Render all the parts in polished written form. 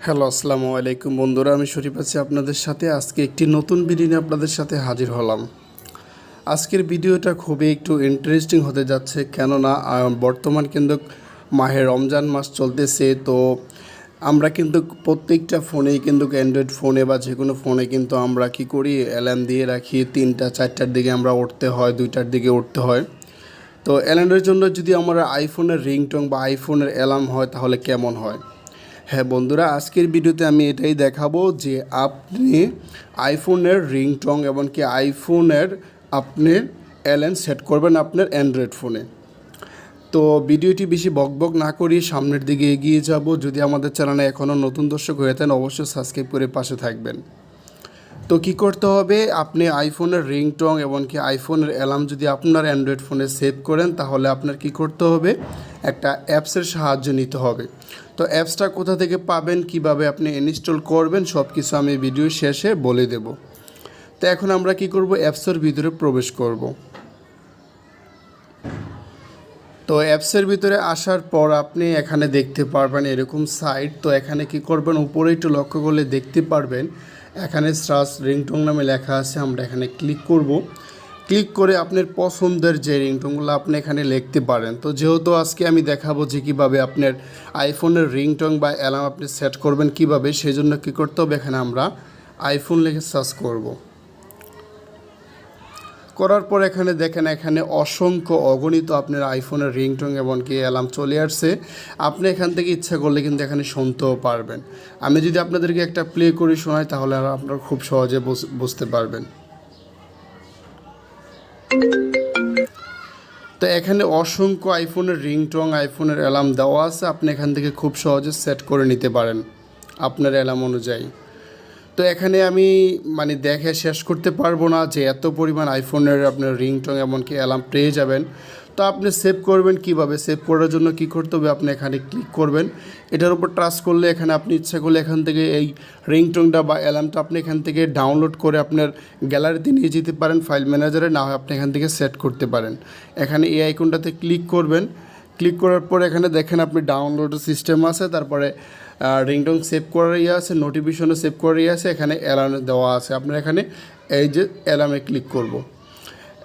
Hello, আসসালামু আলাইকুম বন্ধুরা। আমি শরীফ আছি আপনাদের সাথে। আজকে একটি নতুন ভিডিও নিয়ে আপনাদের সাথে হাজির হলাম। আজকের ভিডিওটা খুবই একটু ইন্টারেস্টিং হতে যাচ্ছে, কেননা বর্তমান কিন্তু মাহে রমজান মাস চলতেছে। তো আমরা কিন্তু প্রত্যেকটা ফোনেই কিন্তু অ্যান্ড্রয়েড ফোনে বা যে কোনো ফোনে কিন্তু আমরা কি করি, অ্যালার্ম দিয়ে রাখি। 3টা 4টার দিকে আমরা উঠতে হয়, 2টার দিকে উঠতে হয়। তো অ্যালার্মের জন্য যদি আমরা আইফোনের রিংটোন বা আইফোনের অ্যালার্ম হয় তাহলে কেমন হয়? হ্যাঁ বন্ধুরা, আজকের ভিডিওতে আমি এটাই দেখাবো যে আপনি আইফোনের রিংটোন এমনকি আইফোনের আপনি অ্যালার্ম সেট করবেন আপনার অ্যান্ড্রয়েড ফোনে। তো ভিডিওটি বেশি বকবক না করি সামনের দিকে এগিয়ে যাব। যদি আমাদের চ্যানেলে এখনও নতুন দর্শক হয়ে থাকেন অবশ্যই সাবস্ক্রাইব করে পাশে থাকবেন। তো কি করতে হবে, আপনি আইফোনের রিংটোন এমনকি আইফোনের অ্যালার্ম যদি আপনার অ্যান্ড্রয়েড ফোনে সেভ করেন তাহলে আপনার কি করতে হবে, একটা অ্যাপসের সাহায্য নিতে হবে। তো অ্যাপসটা কোথা থেকে পাবেন, কিভাবে আপনি ইনস্টল করবেন, সব কিছু আমি ভিডিও শেষে বলে দেব। তো এখন আমরা কি করব, অ্যাপসের ভিতরে প্রবেশ করব। তো অ্যাপসের ভিতরে আসার পর আপনি এখানে দেখতে পারবেন এরকম সাইট। তো এখানে কি করবেন, উপরে একটু লক্ষ্য করলে দেখতে পারবেন এখানে সার্চ রিংটোন নামে লেখা আছে। আমরা এখানে ক্লিক করব। ক্লিক করে আপনার পছন্দের যে রিংটোনগুলো আপনি এখানে লিখতে পারেন। তো যেহেতু আজকে আমি দেখাবো যে কীভাবে আপনার আইফোনের রিংটোন বা অ্যালার্ম আপনি সেট করবেন কীভাবে, সেই জন্য কী করতে হবে, এখানে আমরা আইফোন লিখে সার্চ করব। করার পর এখানে দেখেন এখানে অসংখ্য অগণিত আপনার আইফোনের রিংটোন এমনকি অ্যালার্ম চলে আসছে। আপনি এখান থেকে ইচ্ছা করলে কিন্তু এখানে শুনতেও পারবেন। আমি যদি আপনাদেরকে একটা প্লে করে শোনাই তাহলে আর আপনারা খুব সহজে বুঝতে পারবেন। তো এখানে অসংখ্য আইফোনের রিংটোন আইফোনের অ্যালার্ম দেওয়া আছে। আপনি এখান থেকে খুব সহজে সেট করে নিতে পারেন আপনার অ্যালার্ম অনুযায়ী। তো এখানে আমি দেখে শেষ করতে পারবো না যে এত পরিমাণ আইফোনের আপনার রিংটোন এমনকি অ্যালার্ম পেয়ে যাবেন। তো আপনি সেভ করবেন কিভাবে, সেভ করার জন্য কি করতে হবে, আপনি এখানে ক্লিক করবেন। এটার উপর টাচ করলে এখানে আপনি ইচ্ছা করলে এখান থেকে এই রিংটোনটা বা অ্যালার্মটা আপনি এখান থেকে ডাউনলোড করে আপনার গ্যালারিতে নিয়ে যেতে পারেন ফাইল ম্যানেজারে, না হয় আপনি এখান থেকে সেট করতে পারেন। এখানে এই আইকনটাতে ক্লিক করবেন। ক্লিক করার পর এখানে দেখেন আপনি ডাউনলোডের সিস্টেম আছে, তারপরে রিংটোন সেভ করার আছে, নোটিফিকেশনও সেভ করার আছে, এখানে অ্যালার্ম দেওয়া আছে। আপনার এখানে এই যে অ্যালার্মে ক্লিক করব।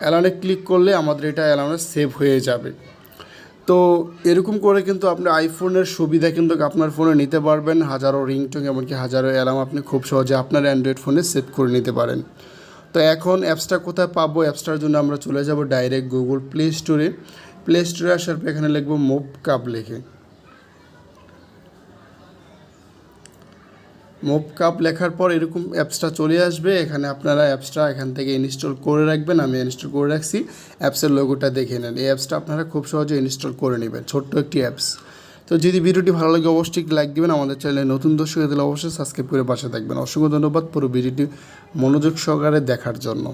অ্যালার্মে ক্লিক করলে আমাদের এটা অ্যালার্মে সেভ হয়ে যাবে। তো এরকম করে কিন্তু আপনি আইফোনের সুবিধা কিন্তু আপনার ফোনে নিতে পারবেন। হাজারো রিংটোন এমনকি হাজারো অ্যালার্ম আপনি খুব সহজে আপনার অ্যান্ড্রয়েড ফোনে সেভ করে নিতে পারেন। তো এখন অ্যাপসটা কোথায় পাবো, অ্যাপসটার জন্য আমরা চলে যাব ডাইরেক্ট গুগল প্লে স্টোরে। প্লে স্টোরে আসার পর এখানে লিখব মুভ কাপ লিখে। মুভ কাপ লেখার পর এরকম অ্যাপসটা চলে আসবে। এখানে আপনারা অ্যাপসটা এখান থেকে ইনস্টল করে রাখবেন। আমি ইনস্টল করে রাখছি। অ্যাপসের লোগোটা দেখে নেন। এই অ্যাপসটা আপনারা খুব সহজে ইনস্টল করে নেবেন, ছোট্ট একটি অ্যাপস। তো যদি ভিডিওটি ভালো লাগে অবশ্যই লাইক দেবেন। আমাদের চ্যানেলে নতুন দর্শক হয়ে গেলে অবশ্যই সাবস্ক্রাইব করে পাশে থাকবেন। অসংখ্য ধন্যবাদ পুরো ভিডিওটি মনোযোগ সহকারে দেখার জন্য।